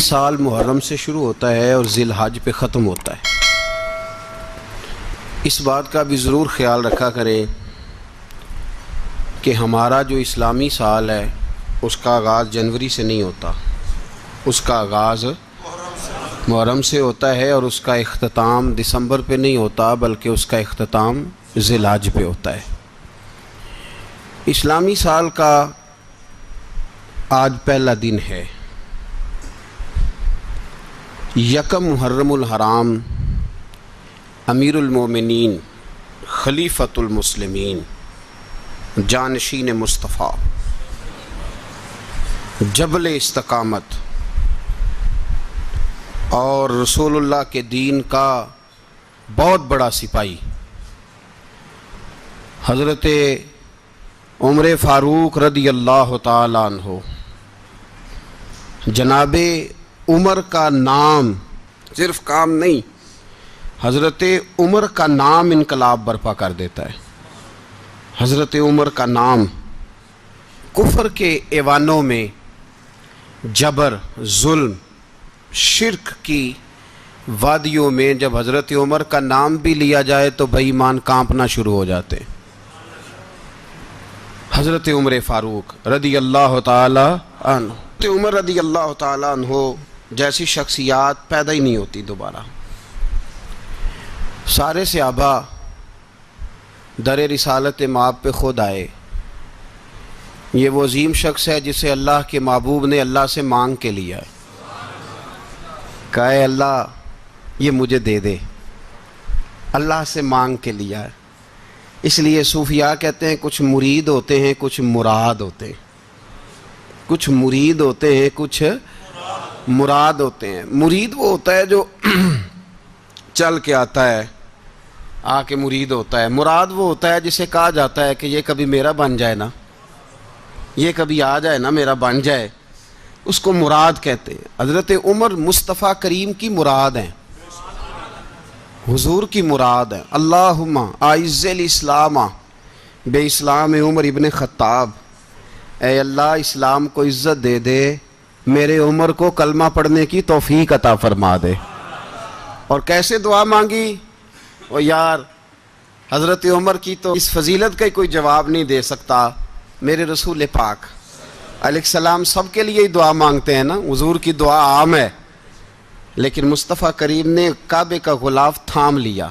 سال محرم سے شروع ہوتا ہے اور ذی الحج پہ ختم ہوتا ہے۔ اس بات کا بھی ضرور خیال رکھا کریں کہ ہمارا جو اسلامی سال ہے اس کا آغاز جنوری سے نہیں ہوتا، اس کا آغاز محرم سے ہوتا ہے اور اس کا اختتام دسمبر پہ نہیں ہوتا بلکہ اس کا اختتام ذی الحج پہ ہوتا ہے۔ اسلامی سال کا آج پہلا دن ہے، یکم محرم الحرام، امیر المومنین خلیفۃ المسلمین جانشین مصطفیٰ جبل استقامت اور رسول اللہ کے دین کا بہت بڑا سپاہی حضرت عمر فاروق رضی اللہ تعالی عنہ، جناب عمر کا نام صرف کام نہیں، حضرت عمر کا نام انقلاب برپا کر دیتا ہے۔ حضرت عمر کا نام کفر کے ایوانوں میں جبر، ظلم، شرک کی وادیوں میں جب حضرت عمر کا نام بھی لیا جائے تو بے ایمان کانپنا شروع ہو جاتے ہیں۔ حضرت عمر فاروق رضی اللہ تعالی عنہ، حضرت عمر رضی اللہ تعالی عنہ جیسی شخصیات پیدا ہی نہیں ہوتی دوبارہ۔ سارے صحابہ در رسالت مآب پہ خود آئے۔ یہ وہ عظیم شخص ہے جسے اللہ کے محبوب نے اللہ سے مانگ کے لیا ہے، کہا اے اللہ یہ مجھے دے دے، اللہ سے مانگ کے لیا ہے۔ اس لیے صوفیاء کہتے ہیں کچھ مرید ہوتے ہیں کچھ مراد ہوتے ہیں، کچھ مرید ہوتے ہیں کچھ مراد ہوتے ہیں۔ مرید وہ ہوتا ہے جو چل کے آتا ہے، آ کے مرید ہوتا ہے۔ مراد وہ ہوتا ہے جسے کہا جاتا ہے کہ یہ کبھی میرا بن جائے نا، یہ کبھی آ جائے نا، میرا بن جائے، اس کو مراد کہتے ہیں۔ حضرت عمر مصطفیٰ کریم کی مراد ہیں، حضور کی مراد ہے۔ اللہم اعز الاسلام بے اسلام عمر ابن خطاب، اے اللہ اسلام کو عزت دے دے، میرے عمر کو کلمہ پڑھنے کی توفیق عطا فرما دے۔ اور کیسے دعا مانگی؟ اور یار حضرت عمر کی تو اس فضیلت کا کوئی جواب نہیں دے سکتا، میرے رسول پاک علیہ السلام سب کے لیے ہی دعا مانگتے ہیں نا، حضور کی دعا عام ہے، لیکن مصطفیٰ کریم نے کعبے کا غلاف تھام لیا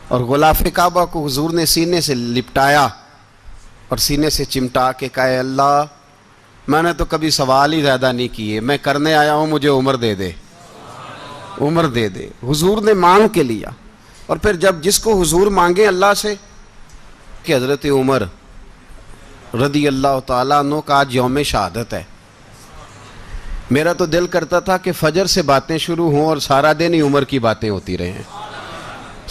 اور غلاف کعبہ کو حضور نے سینے سے لپٹایا اور سینے سے چمٹا کے کہا اے اللہ میں نے تو کبھی سوال ہی زیادہ نہیں کیے، میں کرنے آیا ہوں، مجھے عمر دے دے، عمر دے دے۔ حضور نے مانگ کے لیا۔ اور پھر جب جس کو حضور مانگے اللہ سے کہ حضرت عمر رضی اللہ تعالیٰ عنہ کا آج یوم شہادت ہے، میرا تو دل کرتا تھا کہ فجر سے باتیں شروع ہوں اور سارا دن ہی عمر کی باتیں ہوتی رہیں،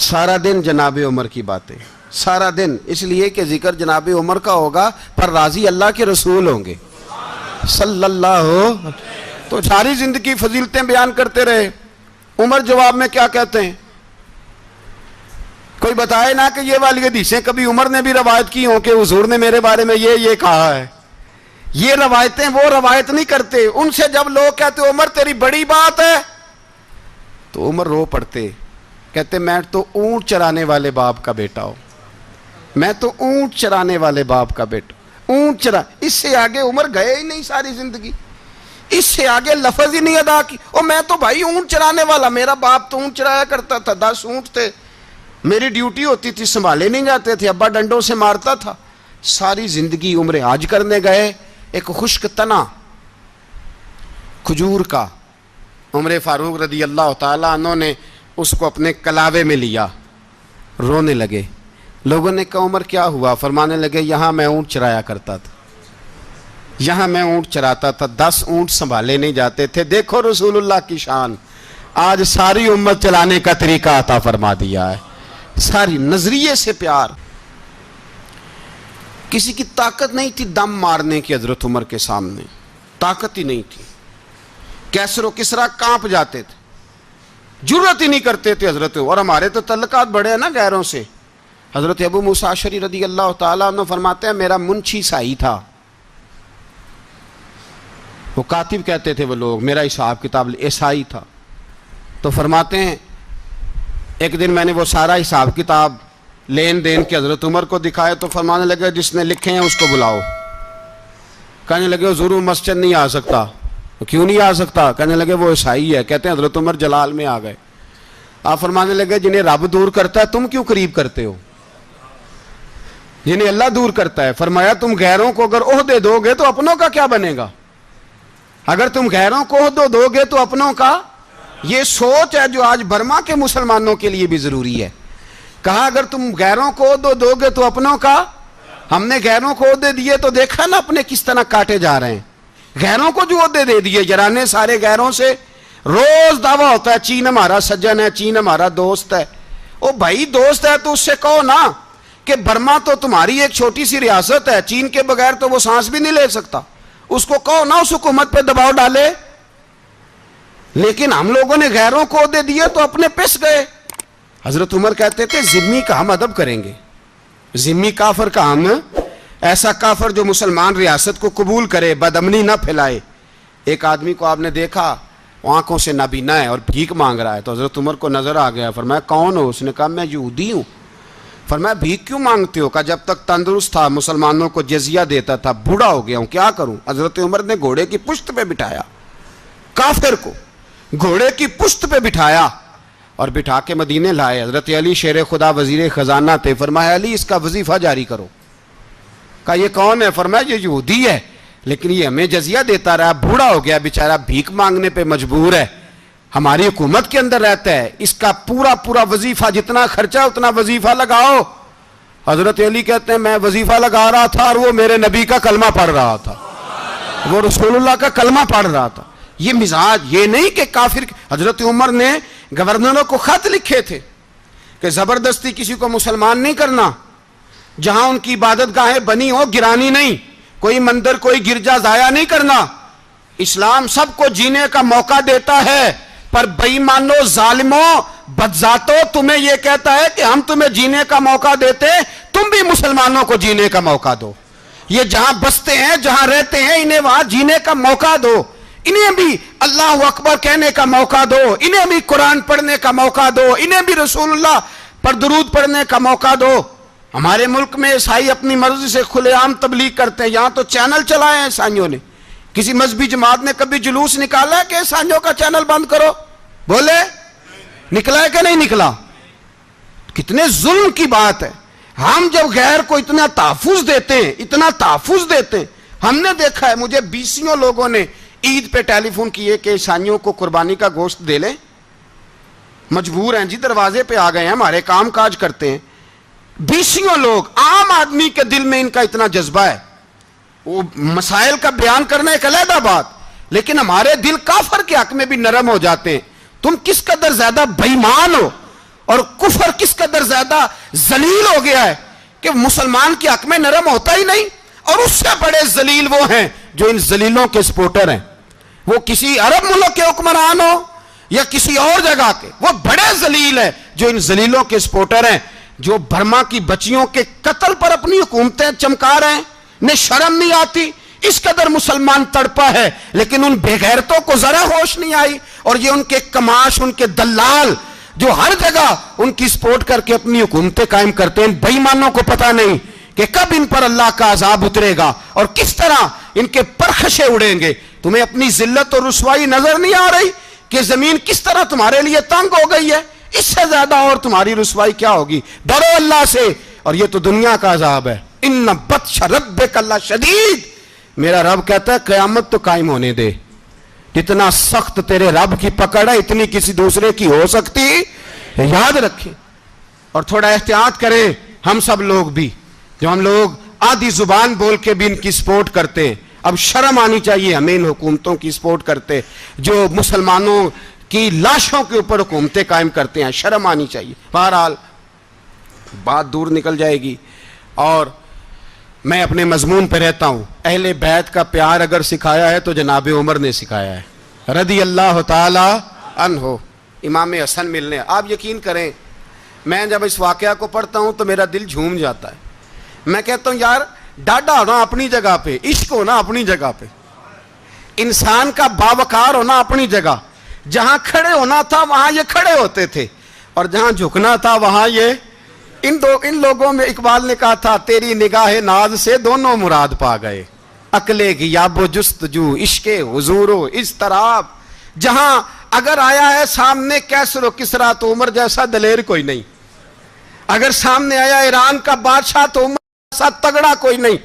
سارا دن جناب عمر کی باتیں، سارا دن، اس لیے کہ ذکر جناب عمر کا ہوگا پر راضی اللہ کے رسول ہوں گے صلی اللہ، تو ساری زندگی فضیلتیں بیان کرتے رہے۔ عمر جواب میں کیا کہتے ہیں؟ کوئی بتائے نا کہ یہ والی حدیثیں کبھی عمر نے بھی روایت کی ہوں کہ حضور نے میرے بارے میں یہ کہا ہے۔ یہ روایتیں وہ روایت نہیں کرتے، ان سے جب لوگ کہتے عمر تیری بڑی بات ہے تو عمر رو پڑتے، کہتے میں تو اونٹ چرانے والے باپ کا بیٹا ہوں، میں تو اونٹ چرانے والے باپ کا بیٹا، اونٹ چرا، اس سے آگے عمر گئے ہی نہیں ساری زندگی، اس سے آگے لفظ ہی نہیں ادا کی۔ اور میں تو بھائی اونٹ چرانے والا، میرا باپ تو اونٹ چرایا کرتا تھا، 10 اونٹ تھے، میری ڈیوٹی ہوتی تھی، سنبھالے نہیں جاتے تھے، ابا ڈنڈوں سے مارتا تھا۔ ساری زندگی عمر حج کرنے گئے، ایک خشک تنا کھجور کا عمر فاروق رضی اللہ تعالیٰ عنہ نے اس کو اپنے کلاوے میں لیا، رونے لگے۔ لوگوں نے کہا عمر کیا ہوا؟ فرمانے لگے یہاں میں اونٹ چرایا کرتا تھا، یہاں میں اونٹ چراتا تھا، 10 اونٹ سنبھالے نہیں جاتے تھے۔ دیکھو رسول اللہ کی شان، آج ساری امت چلانے کا طریقہ عطا فرما دیا ہے، ساری نظریے سے پیار۔ کسی کی طاقت نہیں تھی دم مارنے کی حضرت عمر کے سامنے، طاقت ہی نہیں تھی۔ کیسر و کسرا کانپ جاتے تھے، جرأت ہی نہیں کرتے تھے حضرت۔ اور ہمارے تو تعلقات بڑے ہیں نا غیروں سے۔ حضرت ابو موسیٰ اشعری رضی اللہ تعالیٰ عنہ فرماتے ہیں میرا منشی سائی تھا، وہ کاتب کہتے تھے وہ لوگ، میرا حساب کتاب عیسائی تھا. تو فرماتے ہیں ایک دن میں نے وہ سارا حساب کتاب لین دین کے حضرت عمر کو دکھائے تو فرمانے لگے جس نے لکھے ہیں اس کو بلاؤ. کہنے لگے حضور مسجد نہیں آ سکتا. کیوں نہیں آ سکتا؟ کہنے لگے وہ عیسائی ہے. کہتے ہیں حضرت عمر جلال میں آ گئے. آپ فرمانے لگے جنہیں رب دور کرتا ہے تم کیوں قریب کرتے ہو؟ جنہیں اللہ دور کرتا ہے. فرمایا تم غیروں کو اگر عہدے دو گے تو اپنوں کا کیا بنے گا؟ اگر تم غیروں کو عہدے دو گے تو اپنوں کا. یہ سوچ ہے جو آج برما کے مسلمانوں کے لیے بھی ضروری ہے. کہا اگر تم غیروں کو عہدے دو گے تو اپنوں کا. ہم نے غیروں کو عہدے دیے تو دیکھا نا اپنے کس طرح کاٹے جا رہے ہیں. غیروں کو جو عہدے دے دیے جرانے سارے غیروں سے. روز دعویٰ ہوتا ہے چین ہمارا سجن ہے، چین ہمارا دوست ہے. او بھائی دوست ہے تو اس سے کہو نا کہ برما تو تمہاری ایک چھوٹی سی ریاست ہے، چین کے بغیر تو وہ سانس بھی نہیں لے سکتا. اس کو کہو نا اس حکومت پہ دباؤ ڈالے. لیکن ہم لوگوں نے غیروں کو عہدے دیے تو اپنے پس گئے. حضرت عمر کہتے تھے ذمی کا ہم ادب کریں گے. ذمی کافر کا ہم، ایسا کافر جو مسلمان ریاست کو قبول کرے، بدامنی نہ پھیلائے. ایک آدمی کو آپ نے دیکھا آنکھوں سے نابینا ہے اور بھیک مانگ رہا ہے تو حضرت عمر کو نظر آ گیا. فرمایا کون ہو؟ اس نے کہا میں یہودی ہوں. فرمایا بھیک کیوں مانگتے ہو؟ کہا جب تک تندرست تھا مسلمانوں کو جزیہ دیتا تھا، بوڑھا ہو گیا ہوں کیا کروں. حضرت عمر نے گھوڑے کی پشت پہ بٹھایا کافر کو، گھوڑے کی پشت پہ بٹھایا اور بٹھا کے مدینے لائے. حضرت علی شیر خدا وزیر خزانہ تھے. فرمایا علی اس کا وظیفہ جاری کرو. کہا یہ کون ہے؟ فرمایا یہ یہودی ہے لیکن یہ ہمیں جزیہ دیتا رہا، بوڑھا ہو گیا بیچارہ، بھیک مانگنے پہ مجبور ہے، ہماری حکومت کے اندر رہتا ہے، اس کا پورا وظیفہ جتنا خرچہ اتنا وظیفہ لگاؤ. حضرت علی کہتے ہیں میں وظیفہ لگا رہا تھا اور وہ میرے نبی کا کلمہ پڑھ رہا تھا، وہ رسول اللہ کا کلمہ پڑھ رہا تھا. یہ مزاج، یہ نہیں کہ کافر. حضرت عمر نے گورنروں کو خط لکھے تھے کہ زبردستی کسی کو مسلمان نہیں کرنا، جہاں ان کی عبادت گاہیں بنی ہو گرانی نہیں، کوئی مندر کوئی گرجا ضائع نہیں کرنا. اسلام سب کو جینے کا موقع دیتا ہے پر بے ایمانوں ظالموں بدذاتوں تمہیں یہ کہتا ہے کہ ہم تمہیں جینے کا موقع دیتے، تم بھی مسلمانوں کو جینے کا موقع دو. یہ جہاں بستے ہیں جہاں رہتے ہیں انہیں وہاں جینے کا موقع دو، انہیں بھی اللہ اکبر کہنے کا موقع دو، انہیں بھی قرآن پڑھنے کا موقع دو، انہیں بھی رسول اللہ پر درود پڑھنے کا موقع دو. ہمارے ملک میں عیسائی اپنی مرضی سے کھلے عام تبلیغ کرتے ہیں. یہاں تو چینل چلائے ہیں عیسائیوں نے. کسی مذہبی جماعت نے کبھی جلوس نکالا ہے کہ عیسائیوں کا چینل بند کرو؟ بولے نکلا ہے کہ نہیں نکلا؟ کتنے ظلم کی بات ہے. ہم جب غیر کو اتنا تحفظ دیتے ہیں، اتنا تحفظ دیتے ہیں. ہم نے دیکھا ہے، مجھے بیسیوں لوگوں نے عید پہ ٹیلی فون کیے کہ عیسائیوں کو قربانی کا گوشت دے لیں. مجبور ہیں جی، دروازے پہ آ گئے ہیں، ہمارے کام کاج کرتے ہیں. بیسیوں لوگ، عام آدمی کے دل میں ان کا اتنا جذبہ ہے. وہ مسائل کا بیان کرنا ایک علیحدہ بات، لیکن ہمارے دل کافر کے حق میں بھی نرم ہو جاتے ہیں. تم کس قدر زیادہ بے ایمان ہو اور کفر کس قدر زیادہ ذلیل ہو گیا ہے کہ مسلمان کے حق میں نرم ہوتا ہی نہیں. اور اس سے بڑے ذلیل وہ ہیں جو ان ذلیلوں کے سپورٹر ہیں. وہ کسی عرب ملک کے حکمران ہو یا کسی اور جگہ کے، وہ بڑے ذلیل ہیں جو ان ذلیلوں کے سپورٹر ہیں، جو برما کی بچیوں کے قتل پر اپنی حکومتیں چمکا رہے ہیں. انہیں شرم نہیں آتی. اس قدر مسلمان تڑپا ہے لیکن ان بے غیرتوں کو ذرا ہوش نہیں آئی. اور یہ ان کے کماش، ان کے دلال جو ہر جگہ ان کی سپورٹ کر کے اپنی حکومتیں قائم کرتے ہیں، بے ایمانوں کو پتہ نہیں کہ کب ان پر اللہ کا عذاب اترے گا اور کس طرح ان کے پرخشے اڑیں گے. تمہیں اپنی ذلت اور رسوائی نظر نہیں آ رہی کہ زمین کس طرح تمہارے لیے تنگ ہو گئی ہے؟ اس سے زیادہ اور تمہاری رسوائی کیا ہوگی؟ ڈرو اللہ سے. اور یہ تو دنیا کا عذاب ہے. ان بطش ربک لشدید. میرا رب کہتا ہے قیامت تو قائم ہونے دے. جتنا سخت تیرے رب کی پکڑ ہے اتنی کسی دوسرے کی ہو سکتی. یاد رکھیں اور تھوڑا احتیاط کریں. ہم سب لوگ بھی، جو ہم لوگ آدھی زبان بول کے بھی ان کی سپورٹ کرتے ہیں، اب شرم آنی چاہیے ہمیں ان حکومتوں کی سپورٹ کرتے جو مسلمانوں کی لاشوں کے اوپر حکومتیں قائم کرتے ہیں. شرم آنی چاہیے. بہرحال بات دور نکل جائے گی اور میں اپنے مضمون پہ رہتا ہوں. اہل بیت کا پیار اگر سکھایا ہے تو جناب عمر نے سکھایا ہے رضی اللہ تعالی عنہ. امام حسن ملنے، آپ یقین کریں میں جب اس واقعہ کو پڑھتا ہوں تو میرا دل جھوم جاتا ہے. میں کہتا ہوں یار ڈاڈا ہونا اپنی جگہ پہ، عشق ہونا اپنی جگہ پہ، انسان کا باوقار ہونا اپنی جگہ، جہاں کھڑے ہونا تھا وہاں یہ کھڑے ہوتے تھے، اور جہاں جھکنا تھا وہاں یہ ان لوگوں میں اقبال نے کہا تھا تیری نگاہ ناز سے دونوں مراد پا گئے، عقل غیاب و جستجو، عشق حضور و اضطراب۔ جہاں اگر آیا ہے سامنے کیسر و کسریٰ تو عمر جیسا دلیر کوئی نہیں، اگر سامنے آیا ایران کا بادشاہ تو عمر جیسا تگڑا کوئی نہیں،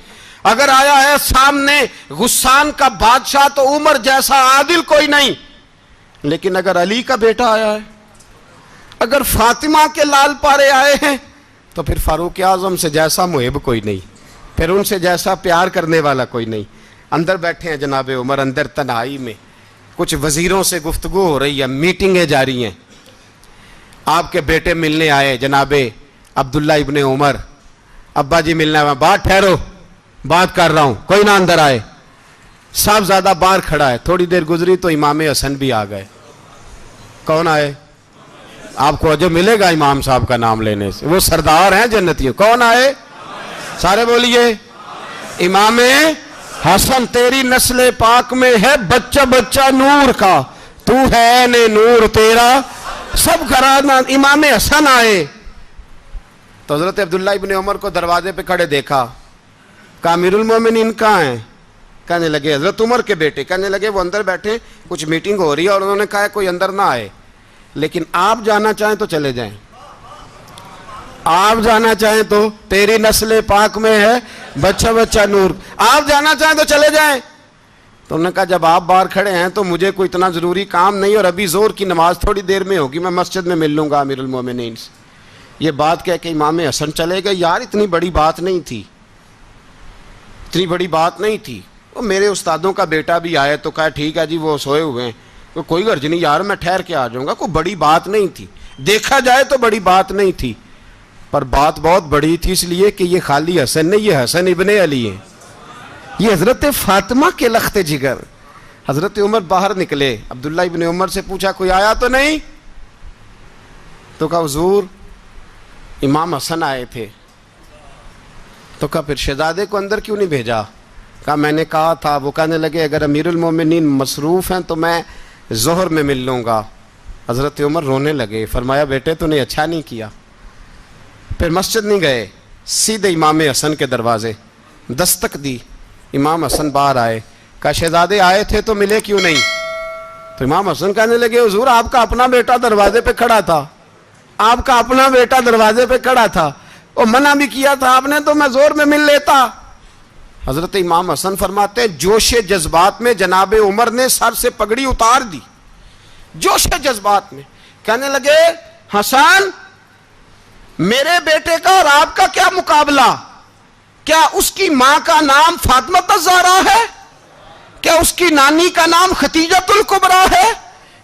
اگر آیا ہے سامنے غسان کا بادشاہ تو عمر جیسا عادل کوئی نہیں، لیکن اگر علی کا بیٹا آیا ہے، اگر فاطمہ کے لال پارے آئے ہیں تو پھر فاروق اعظم سے جیسا محب کوئی نہیں، پھر ان سے جیسا پیار کرنے والا کوئی نہیں۔ اندر بیٹھے ہیں جناب عمر، اندر تنہائی میں کچھ وزیروں سے گفتگو ہو رہی ہے، میٹنگیں جاری ہیں۔ آپ کے بیٹے ملنے آئے جناب عبداللہ ابن عمر، ابا جی ملنا ہے، بات ٹھہرو، بات کر رہا ہوں، کوئی نہ اندر آئے۔ صاحب زیادہ باہر کھڑا ہے، تھوڑی دیر گزری تو امام حسن بھی آ گئے۔ کون آئے؟ آپ کو جو ملے گا امام صاحب کا نام لینے سے، وہ سردار ہیں جنتیوں۔ کون آئے؟ سارے بولیے، امام حسن، تیری نسل پاک میں ہے بچہ بچہ نور کا، تو ہے نے نور تیرا سب گھرانہ۔ امام حسن آئے تو حضرت عبداللہ ابن عمر کو دروازے پہ کھڑے دیکھا، کہا امیر المومنین کہاں ہیں؟ کہنے لگے حضرت عمر کے بیٹے۔ کہنے لگے وہ اندر بیٹھے، کچھ میٹنگ ہو رہی ہے، اور انہوں نے کہا ہے کوئی اندر نہ آئے، لیکن آپ جانا چاہیں تو چلے جائیں، آپ جانا چاہیں تو، تیری نسل پاک میں ہے بچہ بچہ نور، آپ جانا چاہیں تو چلے جائیں۔ تو انہوں نے کہا جب آپ باہر کھڑے ہیں تو مجھے کوئی اتنا ضروری کام نہیں، اور ابھی زور کی نماز تھوڑی دیر میں ہوگی، میں مسجد میں مل لوں گا امیر المومنین سے۔ یہ بات کہہ کے امام حسن چلے گئے۔ یار اتنی بڑی بات نہیں تھی، اتنی بڑی بات نہیں تھی۔ وہ میرے استادوں کا بیٹا بھی آئے تو کہا ٹھیک ہے جی وہ سوئے ہوئے ہیں، کوئی غرض نہیں یار، میں ٹھہر کے آ جاؤں گا، کوئی بڑی بات نہیں تھی، دیکھا جائے تو بڑی بات نہیں تھی، پر بات بہت بڑی تھی، اس لیے کہ یہ خالی حسن نہیں، یہ حسن ابن علی ہیں، یہ حضرت فاطمہ کے لخت جگر۔ حضرت عمر باہر نکلے، عبداللہ ابن عمر سے پوچھا کوئی آیا تو نہیں؟ تو کہا حضور امام حسن آئے تھے۔ تو کہا پھر شہزادے کو اندر کیوں نہیں بھیجا؟ کہا میں نے کہا تھا۔ وہ کہنے لگے اگر امیر المومنین مصروف ہیں تو میں ظہر میں مل لوں گا۔ حضرت عمر رونے لگے، فرمایا بیٹے تو نے اچھا نہیں کیا۔ پھر مسجد نہیں گئے، سیدھے امام حسن کے دروازے دستک دی، امام حسن باہر آئے، کہا شہزادے آئے تھے تو ملے کیوں نہیں؟ تو امام حسن کہنے لگے حضور آپ کا اپنا بیٹا دروازے پہ کھڑا تھا، آپ کا اپنا بیٹا دروازے پہ کھڑا تھا، اور منع بھی کیا تھا آپ نے تو میں زور میں مل لیتا۔ حضرت امام حسن فرماتے ہیں جوش جذبات میں جناب عمر نے سر سے پگڑی اتار دی، جوش جذبات میں کہنے لگے حسن میرے بیٹے کا اور آپ کا کیا مقابلہ؟ کیا اس کی ماں کا نام فاطمہ الزہرا ہے؟ کیا اس کی نانی کا نام ختیجۃ الکبریٰ ہے؟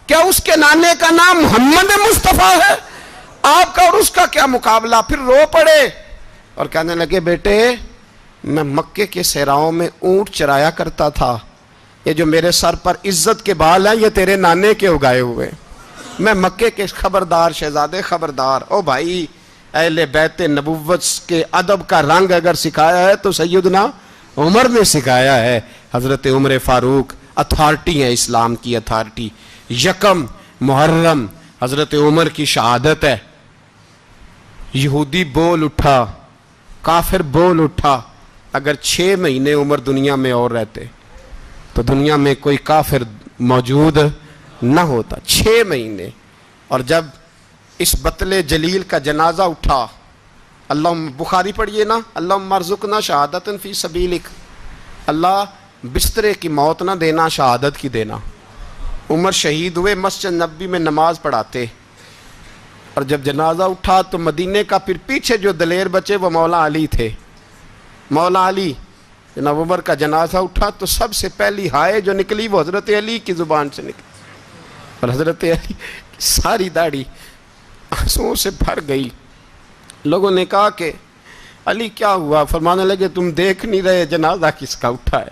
کیا اس کے نانے کا نام محمد مصطفیٰ ہے؟ آپ کا اور اس کا کیا مقابلہ؟ پھر رو پڑے اور کہنے لگے بیٹے میں مکے کے صحراؤں میں اونٹ چرایا کرتا تھا، یہ جو میرے سر پر عزت کے بال ہیں یہ تیرے نانے کے اگائے ہوئے، میں مکے کے خبردار شہزادے خبردار۔ او بھائی اہل بیت نبوت کے ادب کا رنگ اگر سکھایا ہے تو سیدنا عمر نے سکھایا ہے۔ حضرت عمر فاروق اتھارٹی ہیں، اسلام کی اتھارٹی۔ یکم محرم حضرت عمر کی شہادت ہے۔ یہودی بول اٹھا، کافر بول اٹھا، اگر 6 مہینے عمر دنیا میں اور رہتے تو دنیا میں کوئی کافر موجود نہ ہوتا۔ 6 مہینے۔ اور جب اس بطل جلیل کا جنازہ اٹھا، اللہ بخاری پڑھیے نا، اللہم ارزقنا شہادت فی سبیلک، اللہ بسترے کی موت نہ دینا، شہادت کی دینا۔ عمر شہید ہوئے، مسجد نبوی میں نماز پڑھاتے، اور جب جنازہ اٹھا تو مدینے کا پھر پیچھے جو دلیر بچے وہ مولا علی تھے۔ مولا علی، جناب عمر کا جنازہ اٹھا تو سب سے پہلی ہائے جو نکلی وہ حضرت علی کی زبان سے نکلی، اور حضرت علی کی ساری داڑھی آنسوؤں سے بھر گئی۔ لوگوں نے کہا کہ علی کیا ہوا؟ فرمانے لگے تم دیکھ نہیں رہے جنازہ کس کا اٹھا ہے،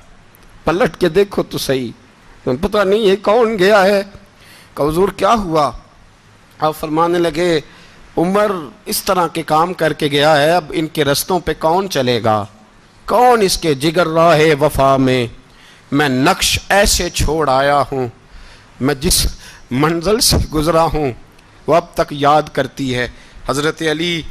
پلٹ کے دیکھو تو صحیح، تم پتہ نہیں یہ کون گیا ہے؟ کہ حضور کیا ہوا؟ آپ فرمانے لگے عمر اس طرح کے کام کر کے گیا ہے، اب ان کے رستوں پہ کون چلے گا؟ کون اس کے جگر راہ وفا میں میں نقش ایسے چھوڑ آیا ہوں، میں جس منزل سے گزرا ہوں وہ اب تک یاد کرتی ہے۔ حضرت علی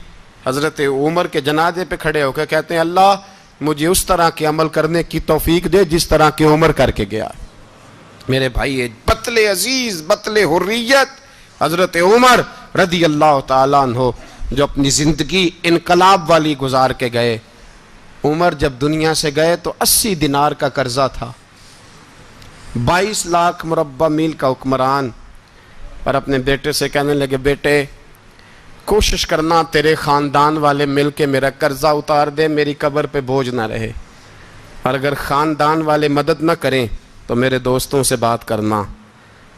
حضرت عمر کے جنازے پہ کھڑے ہو کے کہتے ہیں اللہ مجھے اس طرح کے عمل کرنے کی توفیق دے جس طرح کے عمر کر کے گیا۔ میرے بھائی بطل عزیز، بطل حریت حضرت عمر رضی اللہ تعالیٰ عنہ جو اپنی زندگی انقلاب والی گزار کے گئے۔ عمر جب دنیا سے گئے تو 80 دینار کا قرضہ تھا، 22 لاکھ مربع میل کا حکمران، اور اپنے بیٹے سے کہنے لگے بیٹے کوشش کرنا تیرے خاندان والے مل کے میرا قرضہ اتار دے، میری قبر پہ بوجھ نہ رہے، اور اگر خاندان والے مدد نہ کریں تو میرے دوستوں سے بات کرنا،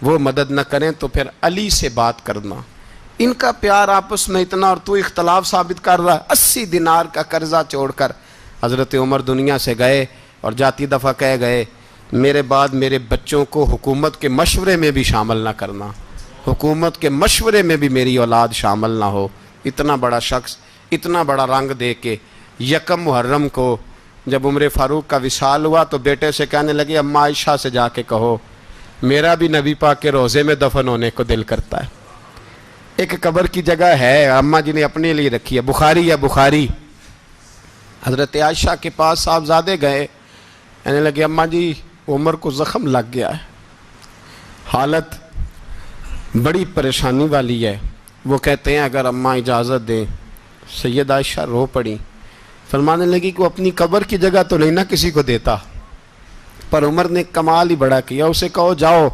وہ مدد نہ کریں تو پھر علی سے بات کرنا۔ ان کا پیار آپس میں اتنا، اور تو اختلاف ثابت کر رہا ہے۔ 80 دینار کا قرضہ چھوڑ کر حضرت عمر دنیا سے گئے، اور جاتی دفعہ کہہ گئے میرے بعد میرے بچوں کو حکومت کے مشورے میں بھی شامل نہ کرنا، حکومت کے مشورے میں بھی میری اولاد شامل نہ ہو۔ اتنا بڑا شخص اتنا بڑا رنگ دے کے یکم محرم کو جب عمر فاروق کا وصال ہوا تو بیٹے سے کہنے لگے اماں عائشہ سے جا کے کہو میرا بھی نبی پاک کے روزے میں دفن ہونے کو دل کرتا ہے۔ ایک قبر کی جگہ ہے اماں جی نے اپنے لیے رکھی ہے، بخاری ہے بخاری۔ حضرت عائشہ کے پاس صاحبزادے گئے، کہنے لگے اماں جی عمر کو زخم لگ گیا ہے، حالت بڑی پریشانی والی ہے۔ وہ کہتے ہیں اگر اماں اجازت دیں۔ سید عائشہ رو پڑی، فرمانے لگی کہ وہ اپنی قبر کی جگہ تو نہیں نہ کسی کو دیتا، پر عمر نے کمال ہی بڑا کیا، اسے کہو جاؤ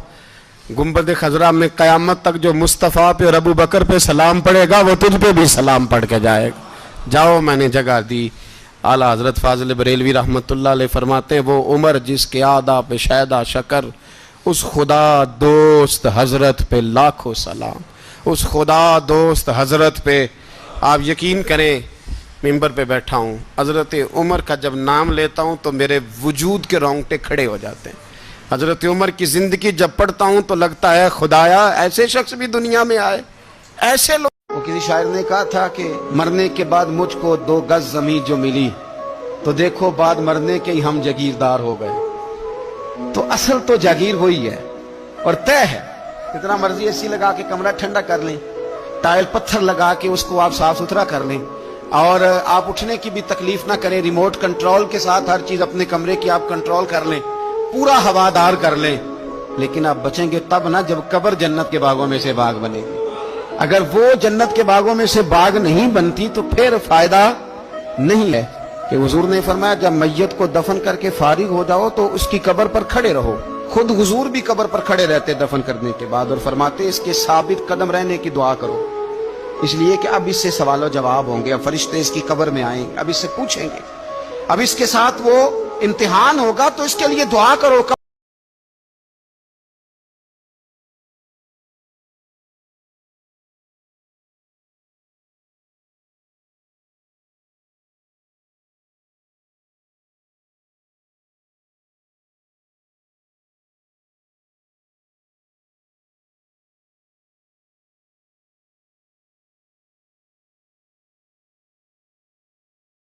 گنبد خضرا میں قیامت تک جو مصطفیٰ پہ اور ابو بکر پہ سلام پڑھے گا وہ تجھ پہ بھی سلام پڑھ کے جائے گا، جاؤ میں نے جگہ دی۔ اعلیٰ حضرت فاضل بریلوی رحمۃ اللہ علیہ فرماتے ہیں وہ عمر جس کے آدھا پہ شیدہ شکر، اس خدا دوست حضرت پہ لاکھوں سلام، اس خدا دوست حضرت پہ۔ آپ یقین کریں ممبر پہ بیٹھا ہوں، حضرت عمر کا جب نام لیتا ہوں تو میرے وجود کے رونگٹے کھڑے ہو جاتے ہیں۔ حضرت عمر کی زندگی جب پڑھتا ہوں تو لگتا ہے خدایا ایسے شخص بھی دنیا میں آئے، ایسے لوگ۔ وہ کسی شاعر نے کہا تھا کہ مرنے کے بعد مجھ کو 2 گز زمین جو ملی تو دیکھو بعد مرنے کے ہی ہم جاگیردار ہو گئے۔ تو اصل تو جاگیر ہوئی ہے اور طے ہے، اتنا مرضی اے سی لگا کے کمرہ ٹھنڈا کر لیں، ٹائل پتھر لگا کے اس کو آپ صاف ستھرا کر لیں، اور آپ اٹھنے کی بھی تکلیف نہ کریں، ریموٹ کنٹرول کے ساتھ ہر چیز اپنے کمرے کی آپ کنٹرول کر لیں، پورا ہوادار کر لیں، لیکن آپ بچیں گے تب نہ جب قبر جنت کے باغوں میں سے باغ بنے گی۔ اگر وہ جنت کے باغوں میں سے باغ نہیں بنتی تو پھر فائدہ نہیں ہے۔ کہ حضور نے فرمایا جب میت کو دفن کر کے فارغ ہو جاؤ تو اس کی قبر پر کھڑے رہو، خود حضور بھی قبر پر کھڑے رہتے دفن کرنے کے بعد، اور فرماتے اس کے ثابت قدم رہنے کی دعا کرو، اس لیے کہ اب اس سے سوال و جواب ہوں گے، اب فرشتے اس کی قبر میں آئیں گے، اب اس سے پوچھیں گے، اب اس کے ساتھ وہ امتحان ہوگا، تو اس کے لیے دعا کرو۔